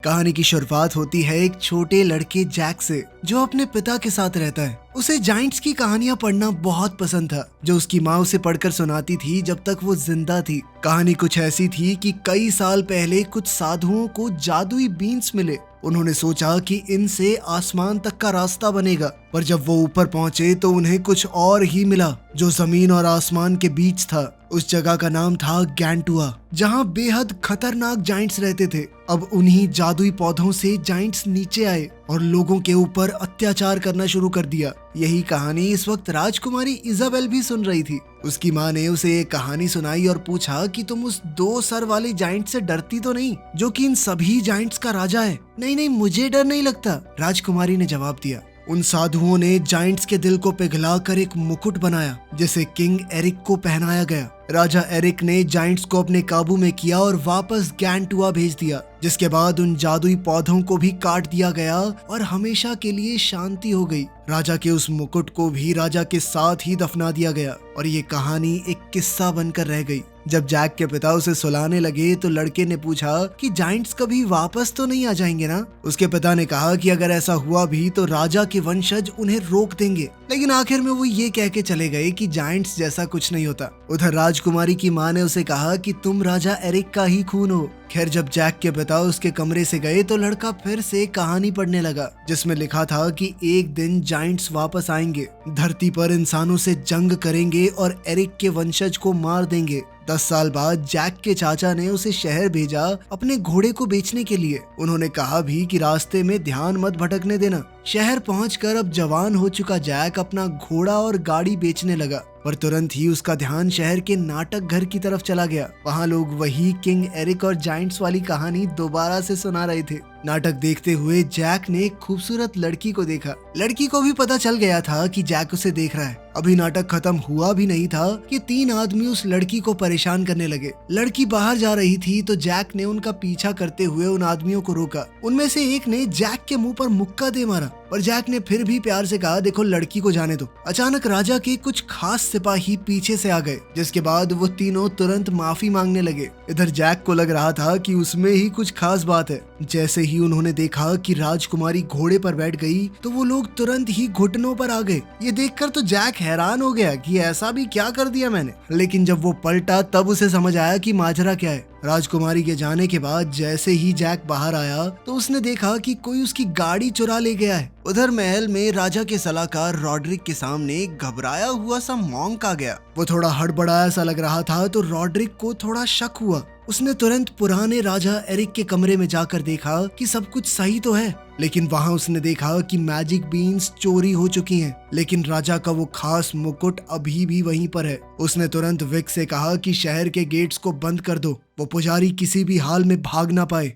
कहानी की शुरुआत होती है एक छोटे लड़के जैक से, जो अपने पिता के साथ रहता है। उसे जाइंट्स की कहानियां पढ़ना बहुत पसंद था, जो उसकी माँ उसे पढ़कर सुनाती थी जब तक वो जिंदा थी। कहानी कुछ ऐसी थी कि कई साल पहले कुछ साधुओं को जादुई बीन्स मिले। उन्होंने सोचा कि इनसे आसमान तक का रास्ता बनेगा, पर जब वो ऊपर पहुंचे तो उन्हें कुछ और ही मिला, जो जमीन और आसमान के बीच था। उस जगह का नाम था गैंटुआ, जहाँ बेहद खतरनाक जाइंट्स रहते थे। अब उन्हीं जादुई पौधों से जाइंट्स नीचे आए और लोगों के ऊपर अत्याचार करना शुरू कर दिया। यही कहानी इस वक्त राजकुमारी इजाबेल भी सुन रही थी। उसकी माँ ने उसे ये कहानी सुनाई और पूछा कि तुम उस 2 सर वाले जाइंट से डरती तो नहीं, जो कि इन सभी जाइंट्स का राजा है? नहीं नहीं, मुझे डर नहीं लगता, राजकुमारी ने जवाब दिया। उन साधुओं ने जाइंट्स के दिल को पिघलाकर एक मुकुट बनाया, जिसे किंग एरिक को पहनाया गया। राजा एरिक ने जाइंट्स को अपने काबू में किया और वापस गैंटुआ भेज दिया, जिसके बाद उन जादुई पौधों को भी काट दिया गया और हमेशा के लिए शांति हो गई। राजा के उस मुकुट को भी राजा के साथ ही दफना दिया गया और ये कहानी एक किस्सा बनकर रह गई। जब जैक के पिता उसे सुलाने लगे तो लड़के ने पूछा कि जाइंट्स कभी वापस तो नहीं आ जाएंगे ना? उसके पिता ने कहा कि अगर ऐसा हुआ भी तो राजा के वंशज उन्हें रोक देंगे, लेकिन आखिर में वो ये कह के चले गए कि जाइंट्स जैसा कुछ नहीं होता। उधर राजकुमारी की माँ ने उसे कहा कि तुम राजा एरिक का ही खून हो। खैर, जब जैक के पिता उसके कमरे से गए तो लड़का फिर से कहानी पढ़ने लगा, जिसमें लिखा था कि एक दिन जाइंट्स वापस आएंगे, धरती पर इंसानों से जंग करेंगे और एरिक के वंशज को मार देंगे। 10 साल बाद जैक के चाचा ने उसे शहर भेजा अपने घोड़े को बेचने के लिए। उन्होंने कहा भी कि रास्ते में ध्यान मत भटकने देना। शहर पहुंचकर अब जवान हो चुका जैक अपना घोड़ा और गाड़ी बेचने लगा, पर तुरंत ही उसका ध्यान शहर के नाटक घर की तरफ चला गया। वहाँ लोग वही किंग एरिक और जाइंट्स वाली कहानी दोबारा से सुना रहे थे। नाटक देखते हुए जैक ने एक खूबसूरत लड़की को देखा। लड़की को भी पता चल गया था कि जैक उसे देख रहा है। अभी नाटक खत्म हुआ भी नहीं था कि 3 आदमी उस लड़की को परेशान करने लगे। लड़की बाहर जा रही थी तो जैक ने उनका पीछा करते हुए उन आदमियों को रोका। उनमें से एक ने जैक के मुंह पर मुक्का दे मारा, पर जैक ने फिर भी प्यार से कहा, देखो लड़की को जाने दो। अचानक राजा के कुछ खास सिपाही पीछे से आ गए, जिसके बाद वो तीनों तुरंत माफी मांगने लगे। इधर जैक को लग रहा था कि उसमें ही कुछ खास बात है। जैसे ही उन्होंने देखा कि राजकुमारी घोड़े पर बैठ गई तो वो लोग तुरंत ही घुटनों पर आ गए। ये देखकर तो जैक हैरान हो गया कि ऐसा भी क्या कर दिया मैंने, लेकिन जब वो पलटा तब उसे समझ आया कि माजरा क्या है। राजकुमारी के जाने के बाद जैसे ही जैक बाहर आया तो उसने देखा कि कोई उसकी गाड़ी चुरा ले गया है। उधर महल में राजा के सलाहकार रॉड्रिक के सामने घबराया हुआ सा मॉन्क आ गया। वो थोड़ा हड़बड़ाया सा लग रहा था तो रॉड्रिक को थोड़ा शक हुआ। उसने तुरंत पुराने राजा एरिक के कमरे में जाकर देखा कि सब कुछ सही तो है, लेकिन वहां उसने देखा कि मैजिक बीन्स चोरी हो चुकी हैं, लेकिन राजा का वो खास मुकुट अभी भी वहीं पर है। उसने तुरंत विक से कहा कि शहर के गेट्स को बंद कर दो, वो पुजारी किसी भी हाल में भाग ना पाए।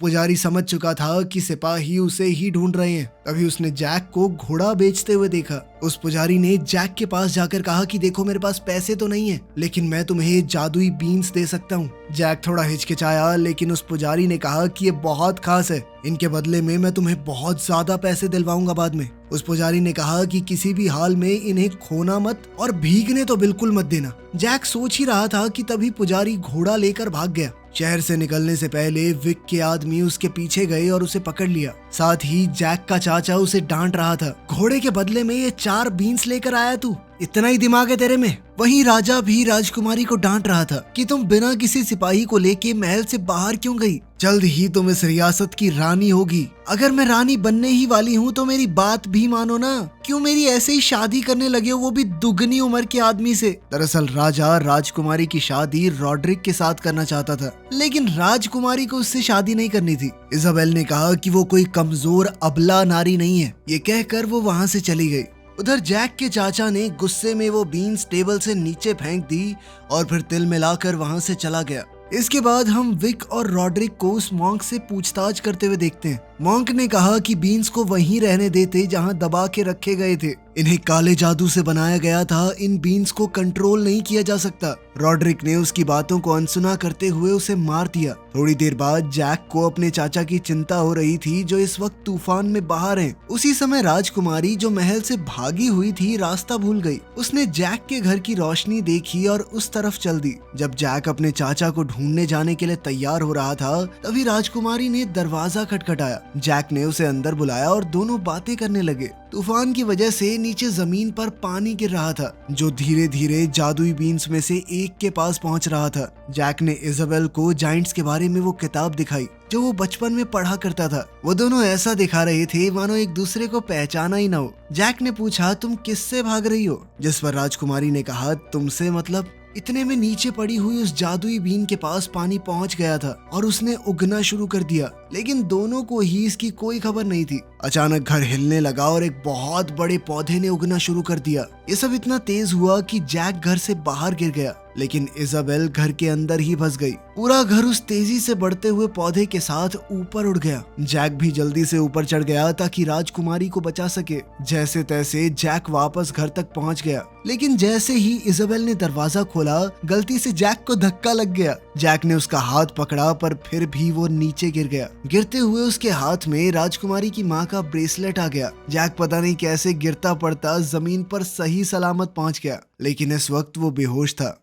पुजारी समझ चुका था कि सिपाही उसे ही ढूंढ रहे हैं। तभी उसने जैक को घोड़ा बेचते हुए देखा। उस पुजारी ने जैक के पास जाकर कहा कि देखो मेरे पास पैसे तो नहीं है, लेकिन मैं तुम्हें जादुई बीन्स दे सकता हूँ। जैक थोड़ा हिचकिचाया, लेकिन उस पुजारी ने कहा कि ये बहुत खास है, इनके बदले में मैं तुम्हें बहुत ज्यादा पैसे दिलवाऊंगा बाद में। उस पुजारी ने कहा कि किसी भी हाल में इन्हें खोना मत और भीगने तो बिल्कुल मत देना। जैक सोच ही रहा था कि तभी पुजारी घोड़ा लेकर भाग गया। शहर से निकलने से पहले विक के आदमी उसके पीछे गए और उसे पकड़ लिया। साथ ही जैक का चाचा उसे डांट रहा था, घोड़े के बदले में ये 4 बीन्स लेकर आया तू, इतना ही दिमाग है तेरे में? वहीं राजा भी राजकुमारी को डांट रहा था कि तुम बिना किसी सिपाही को लेके महल से बाहर क्यों गई? जल्द ही तुम इस रियासत की रानी होगी। अगर मैं रानी बनने ही वाली हूँ तो मेरी बात भी मानो ना। क्यों मेरी ऐसे ही शादी करने लगे हो, वो भी दुगनी उम्र के आदमी से? दरअसल राजा राजकुमारी की शादी रॉड्रिक के साथ करना चाहता था, लेकिन राजकुमारी को उससे शादी नहीं करनी थी। इजाबेल ने कहा कि वो कोई कमजोर अबला नारी नहीं है। ये कहकर वो वहाँ से चली गई। उधर जैक के चाचा ने गुस्से में वो बीन्स टेबल से नीचे फेंक दी और फिर तिल मिलाकर वहां से चला गया। इसके बाद हम विक और रॉड्रिक को उस मॉन्क से पूछताछ करते हुए देखते हैं। मॉन्क ने कहा कि बीन्स को वहीं रहने देते जहां दबा के रखे गए थे। इन्हें काले जादू से बनाया गया था, इन बीन्स को कंट्रोल नहीं किया जा सकता। रॉड्रिक ने उसकी बातों को अनसुना करते हुए उसे मार दिया। थोड़ी देर बाद जैक को अपने चाचा की चिंता हो रही थी जो इस वक्त तूफान में बाहर हैं। उसी समय राजकुमारी जो महल से भागी हुई थी रास्ता भूल गई। उसने जैक के घर की रोशनी देखी और उस तरफ चल दी। जब जैक अपने चाचा को ढूंढने जाने के लिए तैयार हो रहा था तभी राजकुमारी ने दरवाजा खटखटाया। जैक ने उसे अंदर बुलाया और दोनों बातें करने लगे। तूफान की वजह से नीचे जमीन पर पानी गिर रहा था जो धीरे धीरे जादुई बीन्स में से एक के पास पहुंच रहा था। जैक ने इजाबेल को जाइंट्स के बारे में वो किताब दिखाई जो वो बचपन में पढ़ा करता था। वो दोनों ऐसा दिखा रहे थे मानो एक दूसरे को पहचाना ही ना हो। जैक ने पूछा, तुम किससे भाग रही हो? जिस पर राजकुमारी ने कहा, तुमसे मतलब। इतने में नीचे पड़ी हुई उस जादुई बीन के पास पानी पहुंच गया था और उसने उगना शुरू कर दिया, लेकिन दोनों को ही इसकी कोई खबर नहीं थी। अचानक घर हिलने लगा और एक बहुत बड़े पौधे ने उगना शुरू कर दिया। ये सब इतना तेज हुआ कि जैक घर से बाहर गिर गया, लेकिन इजाबेल घर के अंदर ही फंस गई। पूरा घर उस तेजी से बढ़ते हुए पौधे के साथ ऊपर उड़ गया। जैक भी जल्दी से ऊपर चढ़ गया ताकि राजकुमारी को बचा सके। जैसे तैसे जैक वापस घर तक पहुंच गया, लेकिन जैसे ही इजाबेल ने दरवाजा खोला गलती से जैक को धक्का लग गया। जैक ने उसका हाथ पकड़ा पर फिर भी वो नीचे गिर गया। गिरते हुए उसके हाथ में राजकुमारी की माँ का ब्रेसलेट आ गया। जैक पता नहीं कैसे गिरता पड़ता जमीन पर सही सलामत पहुंच गया, लेकिन इस वक्त वो बेहोश था।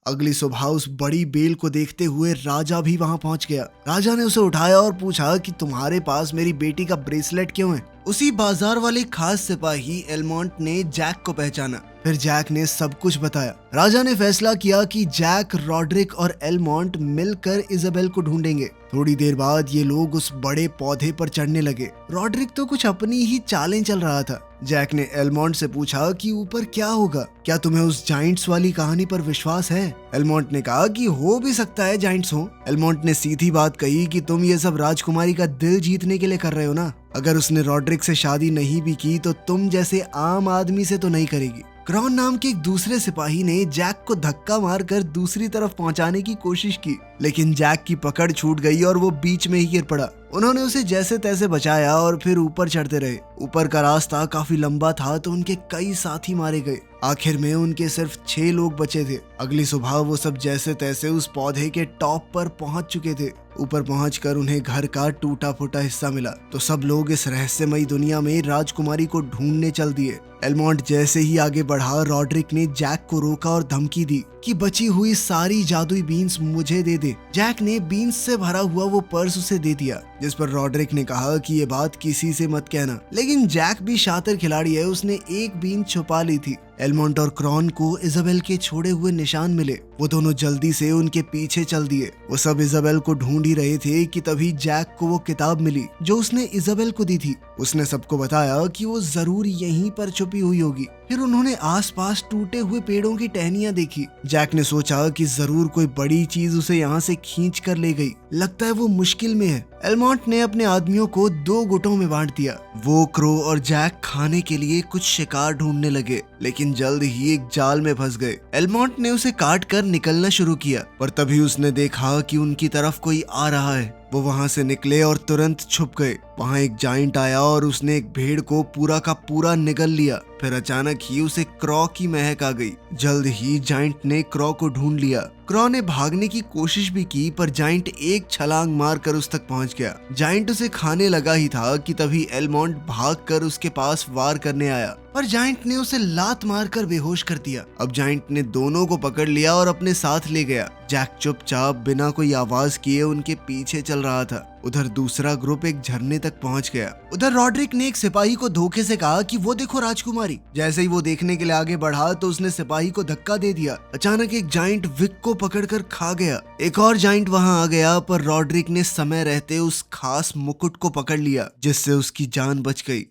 अगली सुबह उस बड़ी बेल को देखते हुए राजा भी वहां पहुंच गया। राजा ने उसे उठाया और पूछा कि तुम्हारे पास मेरी बेटी का ब्रेसलेट क्यों है? उसी बाजार वाले खास सिपाही एलमोंट ने जैक को पहचाना। फिर जैक ने सब कुछ बताया। राजा ने फैसला किया कि जैक, रॉड्रिक और एलमोंट मिलकर इजाबेल को ढूंढेंगे। थोड़ी देर बाद ये लोग उस बड़े पौधे पर चढ़ने लगे। रॉड्रिक तो कुछ अपनी ही चालें चल रहा था। जैक ने एलमोंट से पूछा कि ऊपर क्या होगा, क्या तुम्हें उस जाइंट्स वाली कहानी पर विश्वास है? एलमोंट ने कहा कि हो भी सकता है जाइंट्स हो। एलमोंट ने सीधी बात कही कि तुम ये सब राजकुमारी का दिल जीतने के लिए कर रहे हो ना। अगर उसने रॉड्रिक से शादी नहीं भी की तो तुम जैसे आम आदमी से तो नहीं करेगी। क्रॉन नाम के एक दूसरे सिपाही ने जैक को धक्का मारकर दूसरी तरफ पहुंचाने की कोशिश की, लेकिन जैक की पकड़ छूट गई और वो बीच में ही गिर पड़ा। उन्होंने उसे जैसे तैसे बचाया और फिर ऊपर चढ़ते रहे। ऊपर का रास्ता काफी लंबा था तो उनके कई साथी मारे गए। आखिर में उनके सिर्फ 6 लोग बचे थे। अगली सुबह वो सब जैसे तैसे उस पौधे के टॉप पर पहुंच चुके थे। ऊपर पहुंचकर उन्हें घर का टूटा फूटा हिस्सा मिला तो सब लोग इस रहस्यमयी दुनिया में राजकुमारी को ढूंढने चल दिए। एलमोंट जैसे ही आगे बढ़ा, रॉड्रिक ने जैक को रोका और धमकी दी कि बची हुई सारी जादुई बीन्स मुझे दे दे। जैक ने बीन्स से भरा हुआ वो पर्स उसे दे दिया, जिस पर रॉड्रिक ने कहा कि ये बात किसी से मत कहना। लेकिन जैक भी शातिर खिलाड़ी है, उसने एक बीन छुपा ली थी। एलमोंट और क्रॉन को इजाबेल के छोड़े हुए निशान मिले। वो दोनों जल्दी से उनके पीछे चल दिए। वो सब इजाबेल को ढूंढ ही रहे थे कि तभी जैक को वो किताब मिली जो उसने इजाबेल को दी थी। उसने सबको बताया कि वो जरूर यहीं पर छुपी हुई होगी। फिर उन्होंने आसपास टूटे हुए पेड़ों की टहनियां देखी। जैक ने सोचा कि जरूर कोई बड़ी चीज उसे यहाँ से खींच कर ले गई। लगता है वो मुश्किल में है। एलमोंट ने अपने आदमियों को 2 गुटों में बांट दिया। वो, क्रो और जैक खाने के लिए कुछ शिकार ढूंढने लगे, लेकिन जल्द ही एक जाल में फंस गए। एलमोंट ने उसे काट कर निकलना शुरू किया, पर तभी उसने देखा कि उनकी तरफ कोई आ रहा है। वो वहां से निकले और तुरंत छुप गए। वहां एक जाइंट आया और उसने एक भेड़ को पूरा का पूरा निगल लिया। फिर अचानक ही उसे क्रॉ की महक आ गई। जल्द ही जाइंट ने क्रॉ को ढूंढ लिया। क्रॉ ने भागने की कोशिश भी की, पर जाइंट एक छलांग मारकर उस तक पहुंच गया। जाइंट उसे खाने लगा ही था कि तभी एलमोंट भागकर उसके पास वार करने आया, पर जाइंट ने उसे लात मारकर बेहोश कर दिया। अब जाइंट ने दोनों को पकड़ लिया और अपने साथ ले गया। जैक चुपचाप बिना कोई आवाज किए उनके पीछे चल रहा था। उधर दूसरा ग्रुप एक झरने तक पहुंच गया। उधर रॉड्रिक ने एक सिपाही को धोखे से कहा कि वो देखो राजकुमारी। जैसे ही वो देखने के लिए आगे बढ़ा तो उसने सिपाही को धक्का दे दिया। अचानक एक जाइंट विक को पकड़कर खा गया। एक और जाइंट वहां आ गया, पर रॉड्रिक ने समय रहते उस खास मुकुट को पकड़ लिया, जिससे उसकी जान बच गई।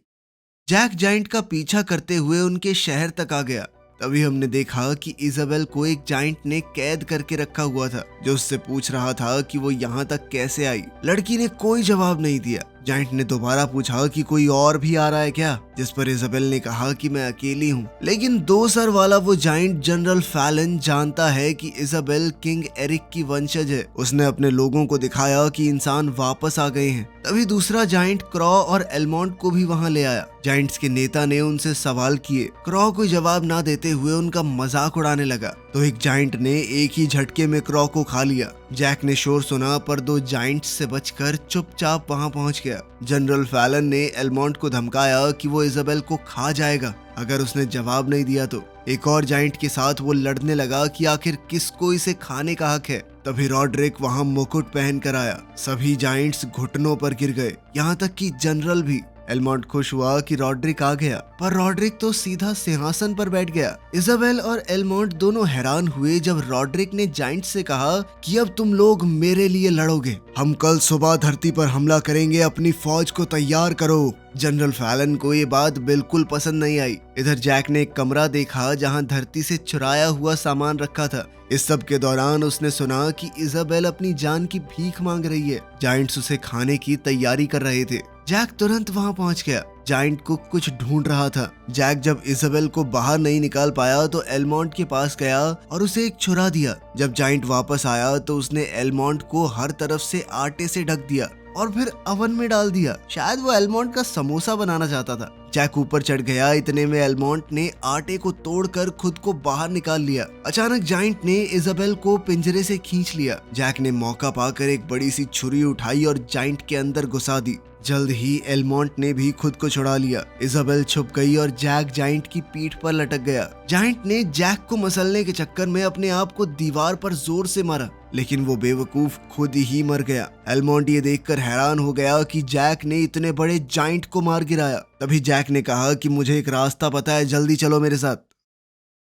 जैक जाइंट का पीछा करते हुए उनके शहर तक आ गया। तभी हमने देखा कि इजाबेल को एक जाइंट ने कैद करके रखा हुआ था, जो उससे पूछ रहा था कि वो यहाँ तक कैसे आई। लड़की ने कोई जवाब नहीं दिया। जाइंट ने दोबारा पूछा कि कोई और भी आ रहा है क्या? जिस पर इजाबेल ने कहा कि मैं अकेली हूँ। लेकिन 2 सर वाला वो जाइंट जनरल फैलन जानता है कि इजाबेल किंग एरिक की वंशज है। उसने अपने लोगों को दिखाया कि इंसान वापस आ गए हैं। तभी दूसरा जाइंट क्रॉ और एलमॉन्ट को भी वहाँ ले आया। जाइंट्स के नेता ने उनसे सवाल किए। क्रॉ कोई जवाब ना देते हुए उनका मजाक उड़ाने लगा, तो एक जाइंट ने एक ही झटके में क्रॉ को खा लिया। जैक ने शोर सुना पर 2 जाइंट्स से बचकर चुपचाप वहां पहुंच गया। जनरल फैलन ने एलमॉन्ट को धमकाया कि वो इजाबेल को खा जाएगा अगर उसने जवाब नहीं दिया तो। एक और जाइंट के साथ वो लड़ने लगा कि आखिर किसको इसे खाने का हक है। तभी रॉड्रिक वहां मुकुट पहन कर आया। सभी जाइंट्स घुटनों पर गिर गए, यहाँ तक कि जनरल भी। एलमॉन्ट खुश हुआ कि रॉड्रिक आ गया, पर रॉड्रिक तो सीधा सिंहासन पर बैठ गया। इजाबेल और एलमॉन्ट दोनों हैरान हुए जब रॉड्रिक ने जाइंट से कहा कि अब तुम लोग मेरे लिए लड़ोगे। हम कल सुबह धरती पर हमला करेंगे, अपनी फौज को तैयार करो। जनरल फैलन को ये बात बिल्कुल पसंद नहीं आई। इधर जैक ने एक कमरा देखा जहां धरती से चुराया हुआ सामान रखा था। इस सब के दौरान उसने सुना कि इजाबेल अपनी जान की भीख मांग रही है। जाइंट्स उसे खाने की तैयारी कर रहे थे। जैक तुरंत वहां पहुंच गया। जाइंट कुक कुछ ढूंढ रहा था। जैक जब इजाबेल को बाहर नहीं निकाल पाया तो एलमॉन्ट के पास गया और उसे एक छुरा दिया। जब जाइंट वापस आया तो उसने एलमॉन्ट को हर तरफ से आटे से ढक दिया और फिर ओवन में डाल दिया। शायद वो एलमॉन्ट का समोसा बनाना चाहता था। जैक ऊपर चढ़ गया। इतने में एलमॉन्ट ने आटे को तोड़कर खुद को बाहर निकाल लिया। अचानक जाइंट ने इजाबेल को पिंजरे से खींच लिया। जैक ने मौका पाकर एक बड़ी सी छुरी उठाई और जाइंट के अंदर घुसा दी। जल्द ही एलमॉन्ट ने भी खुद को छुड़ा लिया। इजाबेल छुप गई और जैक जाइंट की पीठ पर लटक गया। जाइंट ने जैक को मसलने के चक्कर में अपने आप को दीवार पर जोर से मारा, लेकिन वो बेवकूफ खुद ही मर गया। एलमॉन्ट ये देखकर हैरान हो गया कि जैक ने इतने बड़े जाइंट को मार गिराया। तभी जैक ने कहा कि मुझे एक रास्ता पता है, जल्दी चलो मेरे साथ।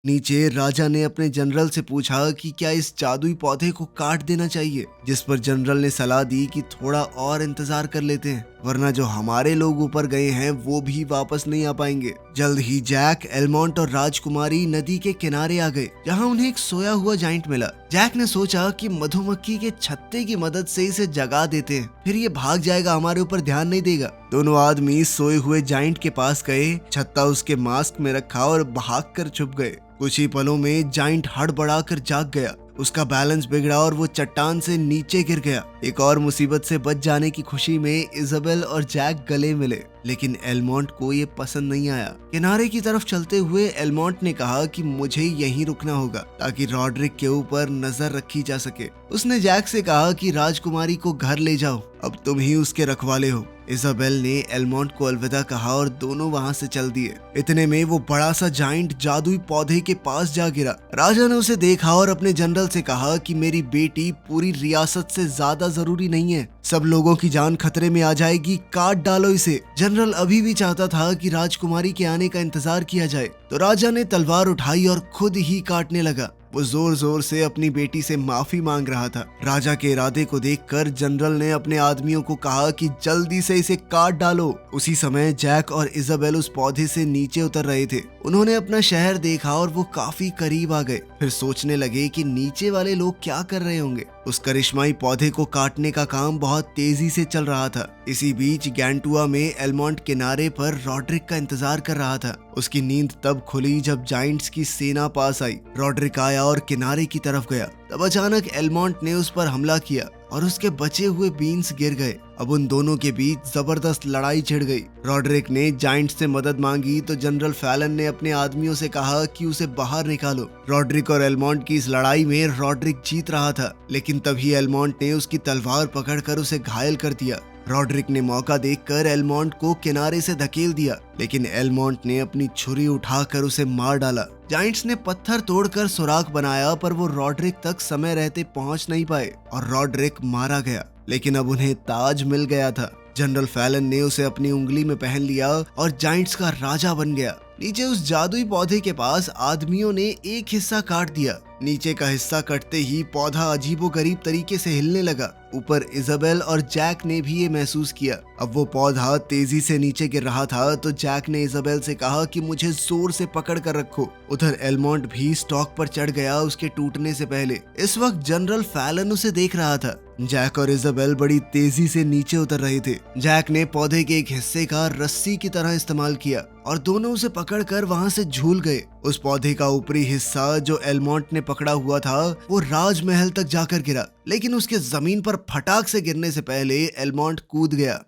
नीचे राजा ने अपने जनरल से पूछा कि क्या इस जादुई पौधे को काट देना चाहिए, जिस पर जनरल ने सलाह दी कि थोड़ा और इंतजार कर लेते हैं, वरना जो हमारे लोग ऊपर गए हैं वो भी वापस नहीं आ पाएंगे। जल्द ही जैक, एलमॉन्ट और राजकुमारी नदी के किनारे आ गए, जहां उन्हें एक सोया हुआ जाइंट मिला। जैक ने सोचा कि मधुमक्खी के छत्ते की मदद से इसे जगा देते हैं, फिर ये भाग जाएगा, हमारे ऊपर ध्यान नहीं देगा। दोनों आदमी सोए हुए जाइंट के पास गए, छत्ता उसके मास्क में रखा और भागकर छुप गए। कुछ ही पलों में जाइंट हड़बड़ाकर जाग गया। उसका बैलेंस बिगड़ा और वो चट्टान से नीचे गिर गया। एक और मुसीबत से बच जाने की खुशी में इजाबेल और जैक गले मिले, लेकिन एलमॉन्ट को ये पसंद नहीं आया। किनारे की तरफ चलते हुए एलमॉन्ट ने कहा कि मुझे यहीं रुकना होगा ताकि रॉड्रिक के ऊपर नजर रखी जा सके। उसने जैक से कहा कि राजकुमारी को घर ले जाओ, अब तुम ही उसके रखवाले हो। इजाबेल ने एलमॉन्ट को अलविदा कहा और दोनों वहां से चल दिए। इतने में वो बड़ा सा जाइंट जादुई पौधे के पास जा गिरा। राजा ने उसे देखा और अपने जनरल से कहा कि मेरी बेटी पूरी रियासत से ज्यादा जरूरी नहीं है, सब लोगों की जान खतरे में आ जाएगी, काट डालो इसे। जनरल अभी भी चाहता था कि राजकुमारी के आने का इंतजार किया जाए, तो राजा ने तलवार उठाई और खुद ही काटने लगा। वो जोर जोर से अपनी बेटी से माफी मांग रहा था। राजा के इरादे को देखकर जनरल ने अपने आदमियों को कहा कि जल्दी से इसे काट डालो। उसी समय जैक और इजाबेल उस पौधे से नीचे उतर रहे थे। उन्होंने अपना शहर देखा और वो काफी करीब आ गए। फिर सोचने लगे कि नीचे वाले लोग क्या कर रहे होंगे। उस करिश्माई पौधे को काटने का काम बहुत तेजी से चल रहा था। इसी बीच गैंटुआ में एलमॉन्ट किनारे पर रॉड्रिक का इंतजार कर रहा था। उसकी नींद तब खुली जब जाइंट्स की सेना पास आई। रॉड्रिक आया और किनारे की तरफ गया। तब अचानक एलमॉन्ट ने उस पर हमला किया और उसके बचे हुए बीन्स गिर गए। अब उन दोनों के बीच जबरदस्त लड़ाई छिड़ गई। रॉड्रिक ने जाइंट से मदद मांगी तो जनरल फैलन ने अपने आदमियों से कहा कि उसे बाहर निकालो। रॉड्रिक और एलमॉन्ट की इस लड़ाई में रॉड्रिक जीत रहा था, लेकिन तभी एलमॉन्ट ने उसकी तलवार पकड़कर उसे घायल कर दिया। रॉड्रिक ने मौका देखकर एलमॉन्ट को किनारे से धकेल दिया, लेकिन एलमॉन्ट ने अपनी छुरी उठाकर उसे मार डाला। जाइंट्स ने पत्थर तोड़कर सुराख बनाया, पर वो रॉड्रिक तक समय रहते पहुंच नहीं पाए और रॉड्रिक मारा गया। लेकिन अब उन्हें ताज मिल गया था। जनरल फैलन ने उसे अपनी उंगली में पहन लिया और जाइंट्स का राजा बन गया। नीचे उस जादुई पौधे के पास आदमियों ने एक हिस्सा काट दिया। नीचे का हिस्सा कटते ही पौधा अजीबोगरीब तरीके से हिलने लगा। ऊपर इजाबेल और जैक ने भी ये महसूस किया। अब वो पौधा तेजी से नीचे गिर रहा था तो जैक ने इजाबेल से कहा कि मुझे जोर से पकड़ कर रखो। उधर एलमॉन्ट भी स्टॉक पर चढ़ गया उसके टूटने से पहले। इस वक्त जनरल फैलन उसे देख रहा था। जैक और इजाबेल बड़ी तेजी से नीचे उतर रहे थे। जैक ने पौधे के एक हिस्से का रस्सी की तरह इस्तेमाल किया और दोनों उसे पकड़कर वहां से झूल गए। उस पौधे का ऊपरी हिस्सा जो एलमोंट ने पकड़ा हुआ था वो राजमहल तक जाकर गिरा, लेकिन उसके जमीन पर फटाक से गिरने से पहले एलमोंट कूद गया।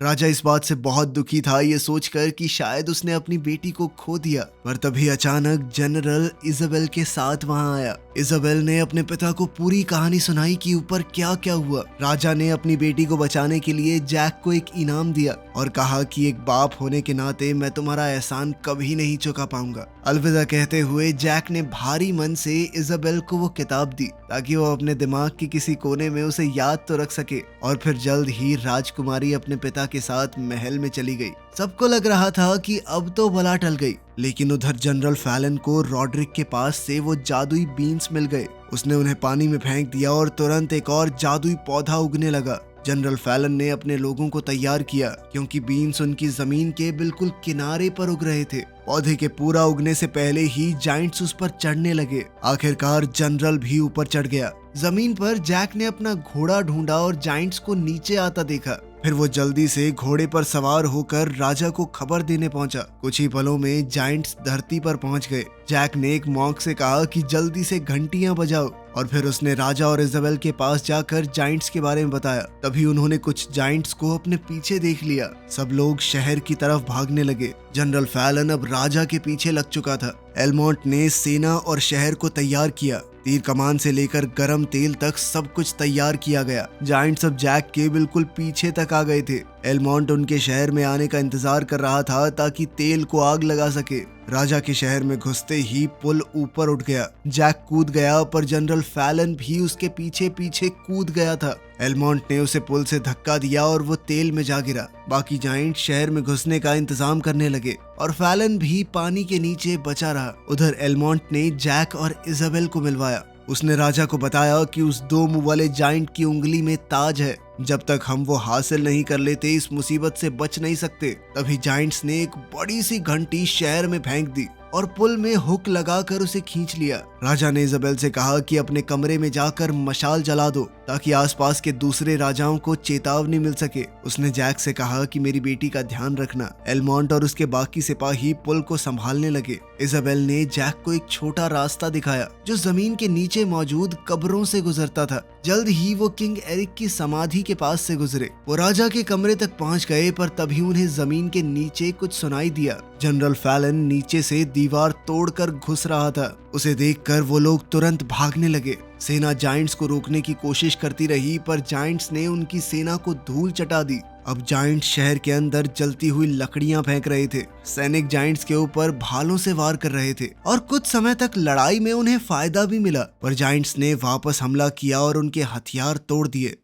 राजा इस बात से बहुत दुखी था, ये सोचकर कि शायद उसने अपनी बेटी को खो दिया। पर तभी अचानक जनरल इजाबेल के साथ वहां आया। इजाबेल ने अपने पिता को पूरी कहानी सुनाई कि ऊपर क्या क्या हुआ। राजा ने अपनी बेटी को बचाने के लिए जैक को एक इनाम दिया और कहा कि एक बाप होने के नाते मैं तुम्हारा एहसान कभी नहीं चुका पाऊंगा। अलविदा कहते हुए जैक ने भारी मन से इजाबेल को वो किताब दी ताकि वो अपने दिमाग के किसी कोने में उसे याद तो रख सके। और फिर जल्द ही राजकुमारी अपने पिता के साथ महल में चली गई। सबको लग रहा था कि अब तो बला टल गई, लेकिन उधर जनरल फैलन को रॉड्रिक के पास से वो जादुई बीन्स मिल गए। उसने उन्हें पानी में फेंक दिया और तुरंत एक और जादुई पौधा उगने लगा। जनरल फैलन ने अपने लोगों को तैयार किया क्योंकि बीन्स उनकी जमीन के बिल्कुल किनारे पर उग रहे थे। पौधे के पूरा उगने से पहले ही जाइंट्स उस पर चढ़ने लगे। आखिरकार जनरल भी ऊपर चढ़ गया। जमीन पर जैक ने अपना घोड़ा ढूंढा और जाइंट्स को नीचे आता देखा। फिर वो जल्दी से घोड़े पर सवार होकर राजा को खबर देने पहुंचा। कुछ ही पलों में जाइंट्स धरती पर पहुंच गए। जैक ने एक मॉन्क से कहा कि जल्दी से घंटियां बजाओ और फिर उसने राजा और इजाबेल के पास जाकर जाइंट्स के बारे में बताया। तभी उन्होंने कुछ जाइंट्स को अपने पीछे देख लिया। सब लोग शहर की तरफ भागने लगे। जनरल फैलन अब राजा के पीछे लग चुका था। एलमोंट ने सेना और शहर को तैयार किया। तीर कमान से लेकर गरम तेल तक सब कुछ तैयार किया गया। जाइंट्स अब जैक के बिल्कुल पीछे तक आ गए थे। एलमोंट उनके शहर में आने का इंतजार कर रहा था ताकि तेल को आग लगा सके। राजा के शहर में घुसते ही पुल ऊपर उठ गया। जैक कूद गया पर जनरल फैलन भी उसके पीछे पीछे कूद गया था। एलमोंट ने उसे पुल से धक्का दिया और वो तेल में जा गिरा। बाकी जाइंट शहर में घुसने का इंतजाम करने लगे और फैलन भी पानी के नीचे बचा रहा। उधर एलमोंट ने जैक और इजाबेल को मिलवाया। उसने राजा को बताया कि उस 2 मुंह वाले जाइंट की उंगली में ताज है। जब तक हम वो हासिल नहीं कर लेते इस मुसीबत से बच नहीं सकते। तभी जाइंट्स ने एक बड़ी सी घंटी शहर में फेंक दी और पुल में हुक लगाकर उसे खींच लिया। राजा ने इजाबेल से कहा कि अपने कमरे में जाकर मशाल जला दो ताकि आसपास के दूसरे राजाओं को चेतावनी मिल सके। उसने जैक से कहा कि मेरी बेटी का ध्यान रखना। एलमोंट और उसके बाकी सिपाही पुल को संभालने लगे। इजाबेल ने जैक को एक छोटा रास्ता दिखाया जो जमीन के नीचे मौजूद कब्रों से गुजरता था। जल्द ही वो किंग एरिक की समाधि के पास से गुजरे। वो राजा के कमरे तक पहुंच गए पर तभी उन्हें जमीन के नीचे कुछ सुनाई दिया। जनरल फैलन नीचे से दीवार तोड़कर घुस रहा था। उसे देखकर वो लोग तुरंत भागने लगे। सेना जाइंट्स को रोकने की कोशिश करती रही पर जाइंट्स ने उनकी सेना को धूल चटा दी। अब जाइंट्स शहर के अंदर जलती हुई लकड़ियां फेंक रहे थे। सैनिक जाइंट्स के ऊपर भालों से वार कर रहे थे और कुछ समय तक लड़ाई में उन्हें फायदा भी मिला। पर जाइंट्स ने वापस हमला किया और उनके हथियार तोड़ दिए।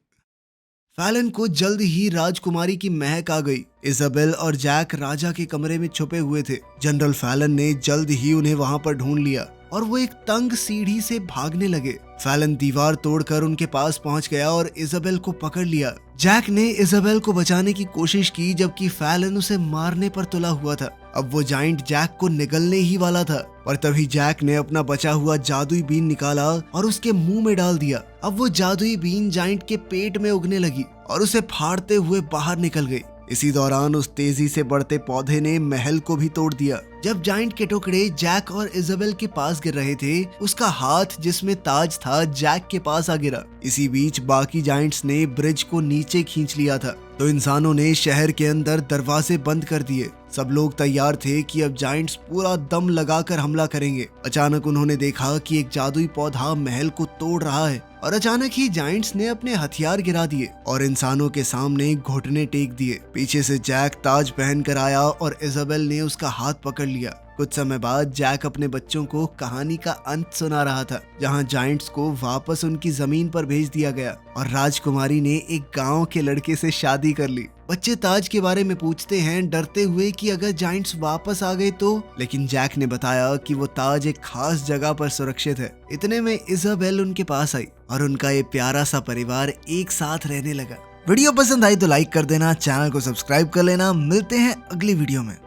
फैलन को जल्द ही राजकुमारी की महक आ गई। इजाबेल और जैक राजा के कमरे में छुपे हुए थे। जनरल फैलन ने जल्द ही उन्हें वहां पर ढूंढ लिया और वो एक तंग सीढ़ी से भागने लगे। फैलन दीवार तोड़कर उनके पास पहुंच गया और इजाबेल को पकड़ लिया। जैक ने इजाबेल को बचाने की कोशिश की जबकि फैलन उसे मारने पर तुला हुआ था। अब वो जाइंट जैक को निगलने ही वाला था पर तभी जैक ने अपना बचा हुआ जादुई बीन निकाला और उसके मुंह में डाल दिया। अब वो जादुई बीन जाइंट के पेट में उगने लगी और उसे फाड़ते हुए बाहर निकल गई। इसी दौरान उस तेजी से बढ़ते पौधे ने महल को भी तोड़ दिया। जब जाइंट के टुकड़े जैक और इजाबेल के पास गिर रहे थे उसका हाथ जिसमें ताज था जैक के पास आ गिरा। इसी बीच बाकी जाइंट्स ने ब्रिज को नीचे खींच लिया था तो इंसानों ने शहर के अंदर दरवाजे बंद कर दिए। सब लोग तैयार थे कि अब जाइंट्स पूरा दम लगाकर हमला करेंगे। अचानक उन्होंने देखा कि एक जादुई पौधा महल को तोड़ रहा है और अचानक ही जाइंट्स ने अपने हथियार गिरा दिए और इंसानों के सामने घुटने टेक दिए। पीछे से जैक ताज पहनकर आया और इजाबेल ने उसका हाथ पकड़ लिया। कुछ समय बाद जैक अपने बच्चों को कहानी का अंत सुना रहा था जहां जाइंट्स को वापस उनकी जमीन पर भेज दिया गया और राजकुमारी ने एक गांव के लड़के से शादी कर ली। बच्चे ताज के बारे में पूछते हैं डरते हुए कि अगर जाइंट्स वापस आ गए तो, लेकिन जैक ने बताया कि वो ताज एक खास जगह पर सुरक्षित है। इतने में इजाबेल उनके पास आई और उनका ये प्यारा सा परिवार एक साथ रहने लगा। वीडियो पसंद आई तो लाइक कर देना, चैनल को सब्सक्राइब कर लेना। मिलते हैं अगली वीडियो में।